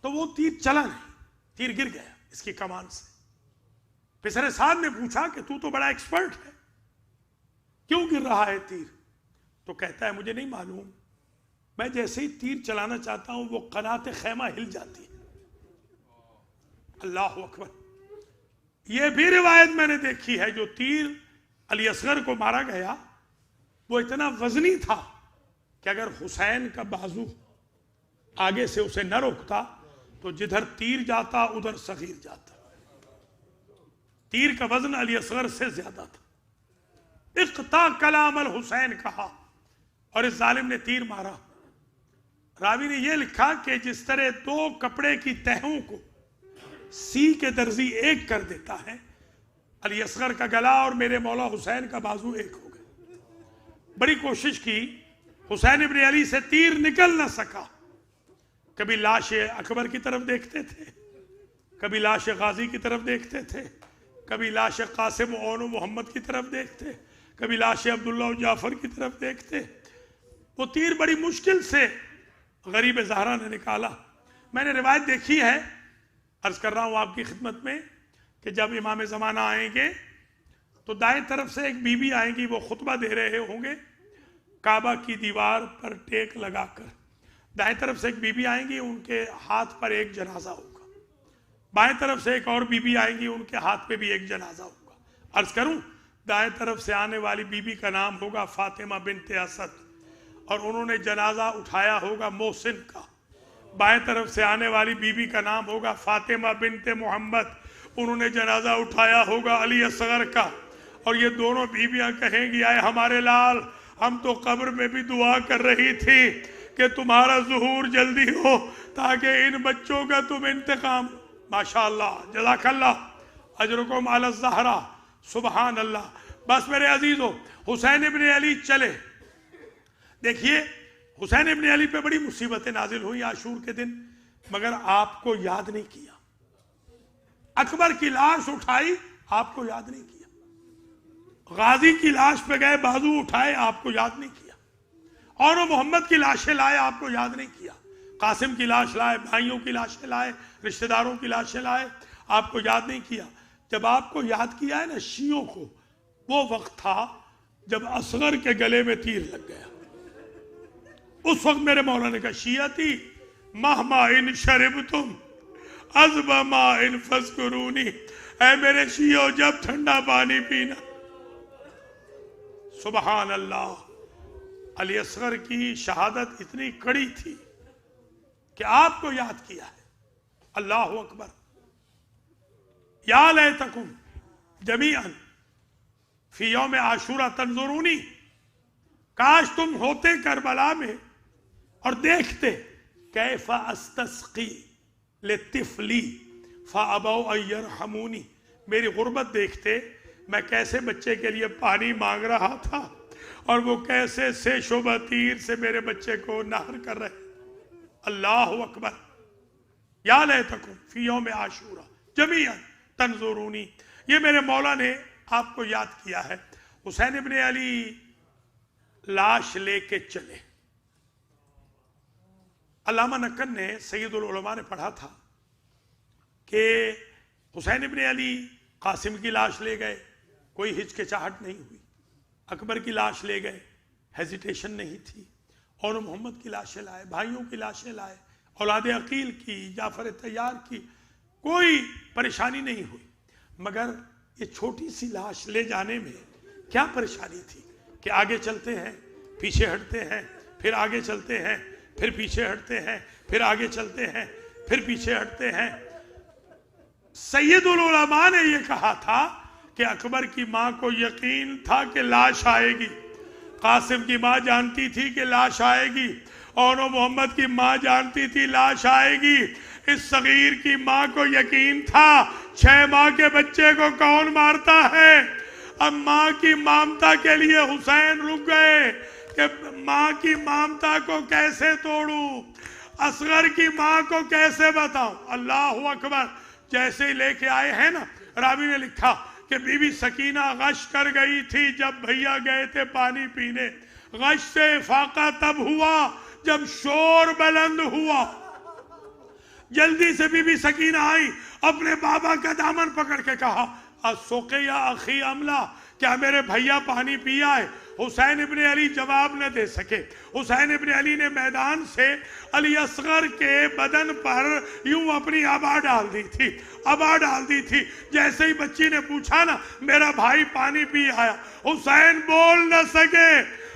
تو وہ تیر چلا نہیں، تیر گر گیا اس کی کمان سے۔ پسر سعد نے پوچھا کہ تو بڑا ایکسپرٹ ہے، کیوں گر رہا ہے تیر؟ تو کہتا ہے مجھے نہیں معلوم، میں جیسے ہی تیر چلانا چاہتا ہوں وہ قنات خیمہ ہل جاتی ہے۔ اللہ اکبر! یہ بھی روایت میں نے دیکھی ہے، جو تیر علی اصغر کو مارا گیا وہ اتنا وزنی تھا کہ اگر حسین کا بازو آگے سے اسے نہ روکتا تو جدھر تیر جاتا ادھر صغیر جاتا۔ تیر کا وزن علی اصغر سے زیادہ تھا۔ اقطع کلام الحسین کہا اور اس ظالم نے تیر مارا۔ راوی نے یہ لکھا کہ جس طرح 2 کپڑے کی تہوں کو سی کے درزی ایک کر دیتا ہے، علی اصغر کا گلا اور میرے مولا حسین کا بازو ایک ہو گئے۔ بڑی کوشش کی، حسین ابن علی سے تیر نکل نہ سکا۔ کبھی لاش اکبر کی طرف دیکھتے تھے، کبھی لاش غازی کی طرف دیکھتے تھے، کبھی لاش قاسم و اون و محمد کی طرف دیکھتے، کبھی لاش عبداللہ و جعفر کی طرف دیکھتے۔ وہ تیر بڑی مشکل سے غریب زہرا نے نکالا۔ میں نے روایت دیکھی ہے، عرض کر رہا ہوں آپ کی خدمت میں، کہ جب امام زمانہ آئیں گے تو دائیں طرف سے ایک بی بی آئیں گی، وہ خطبہ دے رہے ہوں گے کعبہ کی دیوار پر ٹیک لگا کر۔ دائیں طرف سے ایک بی بی آئیں گی، ان کے ہاتھ پر ایک جنازہ ہوگا۔ بائیں طرف سے ایک اور بی بی آئیں گی، ان کے ہاتھ پہ بھی ایک جنازہ ہوگا۔ عرض کروں، دائیں طرف سے آنے والی بی بی کا نام ہوگا فاطمہ بنت اسد، اور انہوں نے جنازہ اٹھایا ہوگا محسن کا۔ بائیں طرف سے آنے والی بی بی کا نام ہوگا فاطمہ بنت محمد، انہوں نے جنازہ اٹھایا ہوگا علی اصغر کا۔ اور یہ دونوں بیویاں کہیں گی آئے ہمارے لال، ہم تو قبر میں بھی دعا کر رہی تھی کہ تمہارا ظہور جلدی ہو تاکہ ان بچوں کا تم انتقام۔ ماشاءاللہ، جزاک اللہ، اجرکم علی الزہرا، سبحان اللہ۔ بس میرے عزیزو، حسین ابن علی چلے۔ دیکھیے، حسین ابن علی پہ بڑی مصیبتیں نازل ہوئی عاشور کے دن، مگر آپ کو یاد نہیں کیا۔ اکبر کی لاش اٹھائی، آپ کو یاد نہیں کیا۔ غازی کی لاش پہ گئے، بازو اٹھائے، آپ کو یاد نہیں کیا۔ اور وہ محمد کی لاشیں لائے، آپ کو یاد نہیں کیا۔ قاسم کی لاش لائے، بھائیوں کی لاشیں لائے، رشتہ داروں کی لاشیں لائے، آپ کو یاد نہیں کیا۔ جب آپ کو یاد کیا ہے نا شیعوں کو، وہ وقت تھا جب اصغر کے گلے میں تیر لگ گیا۔ اس وقت میرے مولا نے کہا شیعتی مہما ان شربتم عذب ما ان فذکرونی، اے میرے شیعو جب ٹھنڈا پانی پینا۔ سبحان اللہ، علی اصغر کی شہادت اتنی کڑی تھی کہ آپ کو یاد کیا ہے۔ اللہ اکبر۔ یا لیتکم جمیعا فی یوم عاشورہ تنظرونی، کاش تم ہوتے کربلا میں اور دیکھتے کیف استسقی لطفلی فابوا ان یرحمونی، میری غربت دیکھتے میں کیسے بچے کے لیے پانی مانگ رہا تھا اور وہ کیسے سیش و بطیر سے میرے بچے کو نہر کر رہے۔ اللہ اکبر۔ یا لیتکم فی یوم عاشورہ جمیعا تنظرونی، یہ میرے مولا نے آپ کو یاد کیا ہے۔ حسین ابن علی لاش لے کے چلے۔ علامہ نقن نے سید العلماء نے پڑھا تھا کہ حسین ابن علی قاسم کی لاش لے گئے، کوئی ہچکچاہٹ نہیں ہوئی۔ اکبر کی لاش لے گئے، ہیزیٹیشن نہیں تھی۔ اور محمد کی لاشیں لائے، بھائیوں کی لاشیں لائے، اولاد عقیل کی، جعفر طیار کی، کوئی پریشانی نہیں ہوئی۔ مگر یہ چھوٹی سی لاش لے جانے میں کیا پریشانی تھی کہ آگے چلتے ہیں، پیچھے ہٹتے ہیں، پھر آگے چلتے ہیں، پھر پیچھے ہٹتے ہیں، پھر آگے چلتے ہیں، پھر پیچھے ہٹتے ہیں۔ سید العلماء نے یہ کہا تھا کہ اکبر کی ماں کو یقین تھا کہ لاش آئے گی، قاسم کی ماں جانتی تھی کہ لاش آئے گی، اور محمد کی ماں جانتی تھی لاش آئے گی۔ اس صغیر کی ماں کو یقین تھا 6 ماہ کے بچے کو کون مارتا ہے۔ اب ماں کی مامتا کے لیے حسین رک گئے کہ ماں کی مامتا کو کیسے توڑوں، اصغر کی ماں کو کیسے بتاؤں۔ اللہ اکبر۔ جیسے ہی لے کے آئے ہیں نا، راوی نے لکھا کہ بی بی سکینہ غش کر گئی تھی جب بھیا گئے تھے پانی پینے، غش سے افاقہ تب ہوا جب شور بلند ہوا۔ جلدی سے بی بی سکینہ آئی، اپنے بابا کا دامن پکڑ کے کہا اسوقے یا اخی املا، کیا میرے بھیا پانی پیا ہے؟ حسین ابن علی جواب نہ دے سکے۔ حسین ابن علی نے میدان سے علی اصغر کے بدن پر یوں اپنی آبا ڈال دی تھی۔ جیسے ہی بچی نے پوچھا نا میرا بھائی پانی پی آیا، حسین بول نہ سکے۔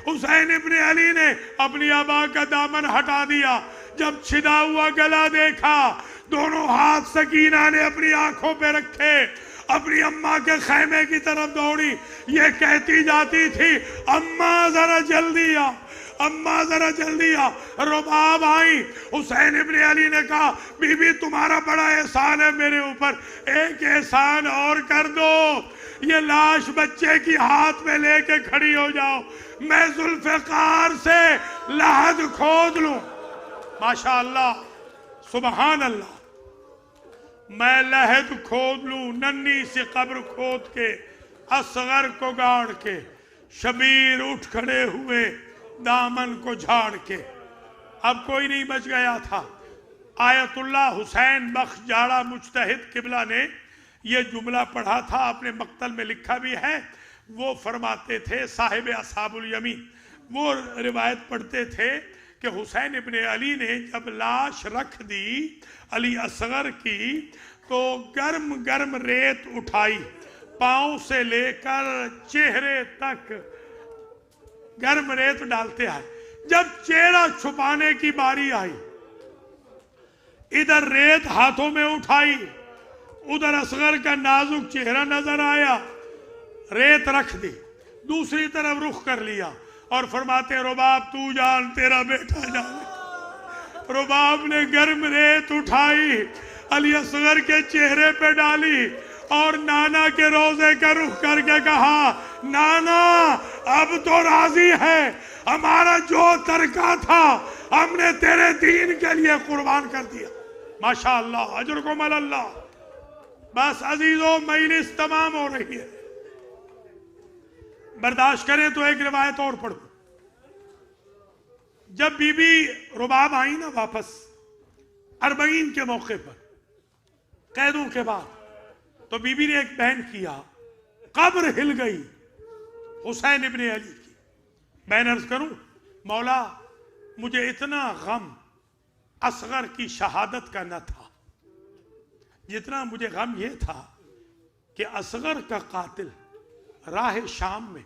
حسین ابن علی نے اپنی آبا کا دامن ہٹا دیا۔ جب چھدا ہوا گلا دیکھا، دونوں ہاتھ سکینہ نے اپنی آنکھوں پہ رکھے، اپنی اماں کے خیمے کی طرف دوڑی، یہ کہتی جاتی تھی اماں ذرا جلدی آ، اماں ذرا جلدی آ۔ رباب آئی، حسین ابن علی نے کہا بی بی تمہارا بڑا احسان ہے میرے اوپر، ایک احسان اور کر دو، یہ لاش بچے کی ہاتھ میں لے کے کھڑی ہو جاؤ، میں ذوالفقار سے لحد کھود لوں۔ ماشاءاللہ، سبحان اللہ۔ میں لحد کھود لوں، ننھی سی قبر کھود کے، اصغر کو گاڑ کے، شبیر اٹھ کھڑے ہوئے دامن کو جھاڑ کے۔ اب کوئی نہیں بچ گیا تھا۔ آیت اللہ حسین بخش جاڑا مجتہد قبلہ نے یہ جملہ پڑھا تھا، اپنے مقتل میں لکھا بھی ہے۔ وہ فرماتے تھے، صاحب اصحاب الیمین، وہ روایت پڑھتے تھے کہ حسین ابن علی نے جب لاش رکھ دی علی اصغر کی تو گرم گرم ریت اٹھائی، پاؤں سے لے کر چہرے تک گرم ریت ڈالتے آئے۔ جب چہرہ چھپانے کی باری آئی، ادھر ریت ہاتھوں میں اٹھائی، ادھر اصغر کا نازک چہرہ نظر آیا، ریت رکھ دی، دوسری طرف رخ کر لیا اور فرماتے رباب تو جان تیرا بیٹا جانے۔ رباب نے گرم ریت اٹھائی، علی اصغر کے چہرے پہ ڈالی اور نانا کے روزے کا رخ کر کے کہا نانا اب تو راضی ہے، ہمارا جو ترکہ تھا ہم نے تیرے دین کے لیے قربان کر دیا۔ ماشاءاللہ، اجرکم اللہ۔ بس عزیزو، مجلس تمام ہو رہی ہے، برداشت کریں تو ایک روایت اور پڑھو۔ جب بی بی رباب آئی نا واپس 40 کے موقع پر، قیدوں کے بعد، تو بی بی نے ایک بہن کیا، قبر ہل گئی حسین ابن علی کی۔ میں عرض کروں مولا مجھے اتنا غم اصغر کی شہادت کا نہ تھا جتنا مجھے غم یہ تھا کہ اصغر کا قاتل راہ شام میں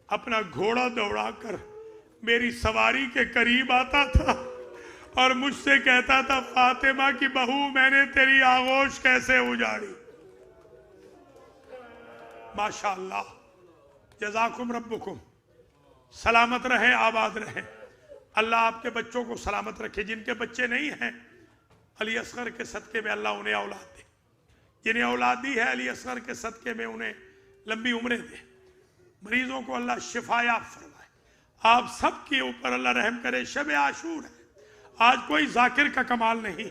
اپنا گھوڑا دوڑا کر میری سواری کے قریب آتا تھا اور مجھ سے کہتا تھا فاطمہ کی بہو میں نے تیری آغوش کیسے اجاڑی. ماشاءاللہ جزاکم ربکم. سلامت رہیں آباد رہیں. اللہ آپ کے بچوں کو سلامت رکھے. جن کے بچے نہیں ہیں علی اصغر کے صدقے میں اللہ انہیں اولاد دے. جنہیں اولاد دی ہے علی اصغر کے صدقے میں انہیں لمبی عمریں دے. مریضوں کو اللہ شفا یاب فرمائے. آپ سب کے اوپر اللہ رحم کرے. شب عاشور ہے آج. کوئی ذاکر کا کمال نہیں.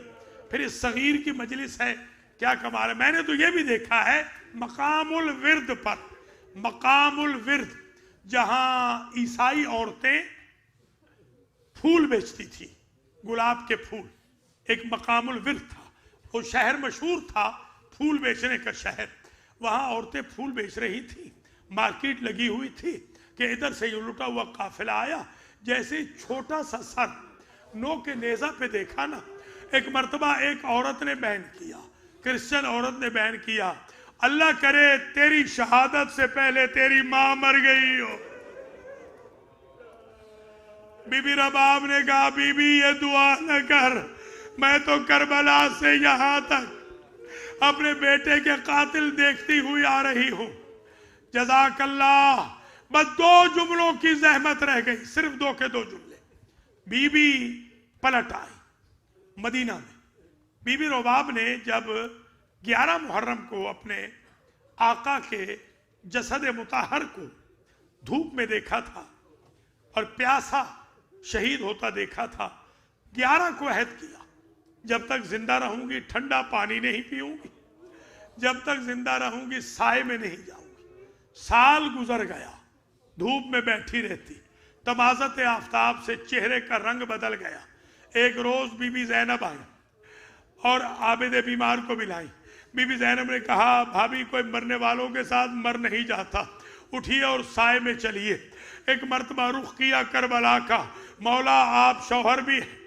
پھر اس صغیر کی مجلس ہے کیا کمال ہے. میں نے تو یہ بھی دیکھا ہے مقام الورد پر, مقام الورد جہاں عیسائی عورتیں پھول بیچتی تھی, گلاب کے پھول, ایک مقام الورد تھا. وہ شہر مشہور تھا پھول بیچنے کا شہر. وہاں عورتیں پھول بیچ رہی تھیں. مارکیٹ لگی ہوئی تھی کہ ادھر سے یہ لٹا ہوا قافلہ آیا. جیسے چھوٹا سا سر نو کے نیزہ پہ دیکھا نا, ایک مرتبہ ایک عورت نے بیان کیا, کرسچن عورت نے بیان کیا, اللہ کرے تیری شہادت سے پہلے تیری ماں مر گئی ہو. بی بی رباب نے کہا بی بی یہ دعا نہ کر, میں تو کربلا سے یہاں تک اپنے بیٹے کے قاتل دیکھتی ہوئی آ رہی ہوں. جزاک اللہ. بس 2 جملوں کی زحمت رہ گئی, صرف 2 کے 2 جملے. بی بی پلٹ آئی مدینہ میں. بی بی رباب نے جب 11 محرم کو اپنے آقا کے جسد مطہر کو دھوپ میں دیکھا تھا اور پیاسا شہید ہوتا دیکھا تھا, 11 کو عہد کیا جب تک زندہ رہوں گی ٹھنڈا پانی نہیں پیوں گی, جب تک زندہ رہوں گی سائے میں نہیں جاؤں گی. سال گزر گیا, دھوپ میں بیٹھی رہتی, تمازت آفتاب سے چہرے کا رنگ بدل گیا. ایک روز بی بی زینب آئی اور عابد بیمار کو ملائی. بی بی زینب نے کہا بھابی کوئی مرنے والوں کے ساتھ مر نہیں جاتا, اٹھیے اور سائے میں چلیے. ایک مرتبہ رخ کیا کربلا کا, مولا آپ شوہر بھی ہیں,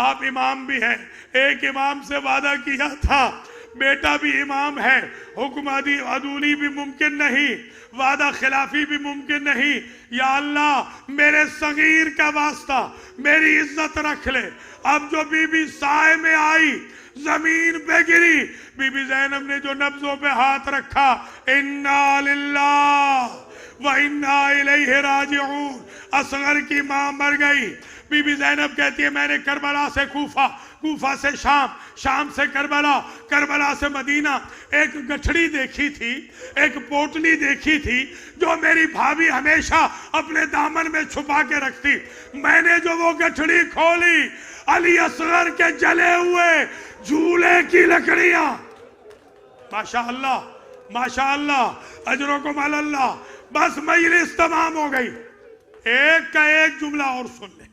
آپ امام بھی ہیں, ایک امام سے وعدہ کیا تھا, بیٹا بھی امام ہے, حکم عدولی بھی ممکن نہیں, وعدہ خلافی بھی ممکن نہیں. یا اللہ میرے صغیر کا واسطہ میری عزت رکھ لے. اب جو بی بی سائے میں آئی زمین پہ گری, بی بی زینب نے جو نبضوں پہ ہاتھ رکھا, انا للہ و انا الیہ راجعون. اصغر کی ماں مر گئی. بی بی زینب کہتی ہے میں نے کربلا سے کوفہ, کوفہ سے شام, شام سے کربلا, کربلا سے مدینہ ایک گٹھڑی دیکھی تھی, ایک پوٹلی دیکھی تھی جو میری بھابھی ہمیشہ اپنے دامن میں چھپا کے رکھتی. میں نے جو وہ گٹھڑی کھولی, علی اصغر کے جلے ہوئے جھولے کی لکڑیاں. ماشاءاللہ ماشاءاللہ اجرکم علی اللہ. بس مجلس تمام ہو گئی. ایک کا ایک جملہ اور سن لیں,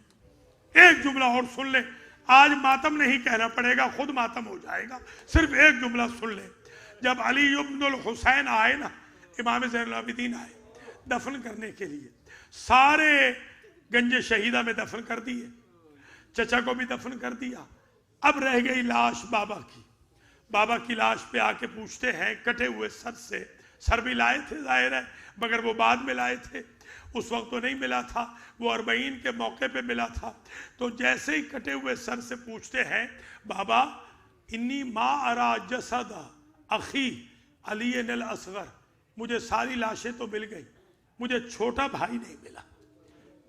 ایک جملہ اور سن لیں. آج ماتم نہیں کہنا پڑے گا, خود ماتم ہو جائے گا. صرف ایک جملہ سن لیں. جب علی ابن الحسین آئے نا, امام زین العابدین آئے دفن کرنے کے لیے, سارے گنج شہیدہ میں دفن کر دیے, چچا کو بھی دفن کر دیا. اب رہ گئی لاش بابا کی. بابا کی لاش پہ آ کے پوچھتے ہیں کٹے ہوئے سر سے, سر بھی لائے تھے ظاہر ہے, مگر وہ بعد میں لائے تھے, اس وقت تو نہیں ملا تھا, وہ 40 کے موقع پہ ملا تھا. تو جیسے ہی کٹے ہوئے سر سے پوچھتے ہیں بابا انی ما ارا جسد اخی علی الاصغر, مجھے ساری لاشیں تو مل گئی, مجھے چھوٹا بھائی نہیں ملا,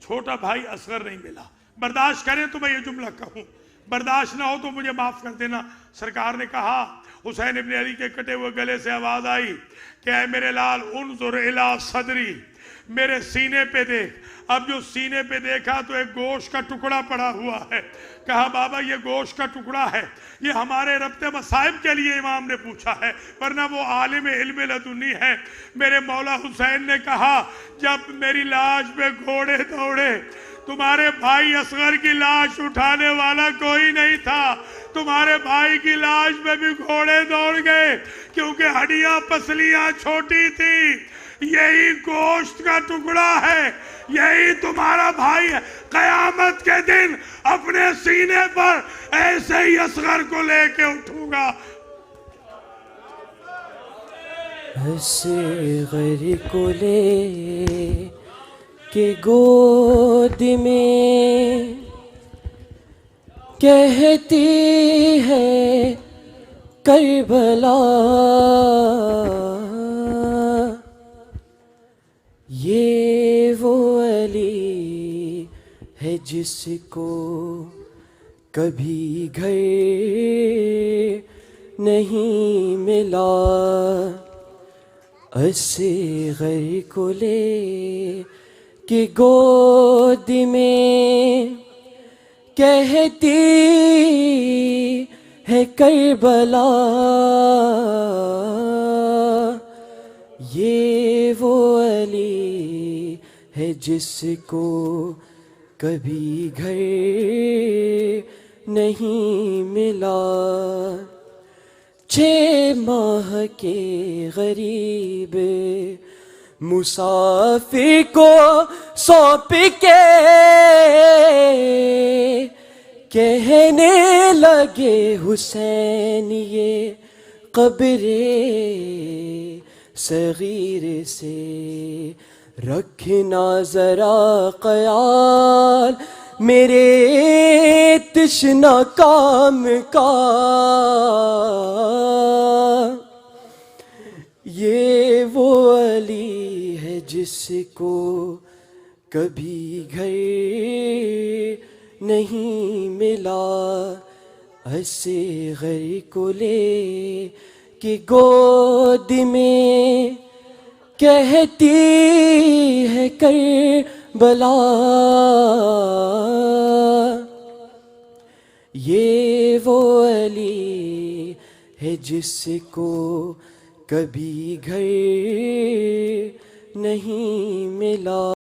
چھوٹا بھائی اصغر نہیں ملا. برداشت کریں تو میں یہ جملہ کہوں, برداشت نہ ہو تو مجھے معاف کر دینا. سرکار نے کہا, حسین ابن علی کے کٹے ہوئے گلے سے آواز آئی کہ اے میرے لال انظر الی صدری, میرے سینے پہ دیکھ. اب جو سینے پہ دیکھا تو ایک گوشت کا ٹکڑا پڑا ہوا ہے. کہا بابا یہ گوشت کا ٹکڑا ہے, یہ ہمارے ربط مصائب کے لیے امام نے پوچھا ہے, ورنہ وہ عالم علم لدنی ہے. میرے مولا حسین نے کہا جب میری لاش پہ گھوڑے دوڑے تمہارے بھائی اصغر کی لاش اٹھانے والا کوئی نہیں تھا، تمہارے بھائی کی لاش میں بھی گھوڑے دوڑ گئے کیونکہ ہڈیاں پسلیاں چھوٹی تھی۔ یہی گوشت کا ٹکڑا ہے، یہی تمہارا بھائی ہے۔ قیامت کے دن اپنے سینے پر ایسے ہی اصغر کو لے کے اٹھوں گا۔ اصغر کو لے کے گود میں کہتی ہے کربلا، یہ وہ علی ہے جس کو کبھی گھر نہیں ملا۔ اصغر کو لے کے گود میں کہتی ہے کربلا، یہ وہ علی ہے جس کو کبھی گھر نہیں ملا۔ 6 ماہ کے غریب مسافر کو سونپ کے کہنے لگے حسین یہ قبر صغیر سے رکھنا ذرا خیال میرے تشنہ کام کا، یہ وہ علی ہے جس کو کبھی گھر نہیں ملا۔ اصغر کو لے کے گود میں کہتی ہے کربلا، یہ وہ علی ہے جس کو کبھی گھر نہیں ملا۔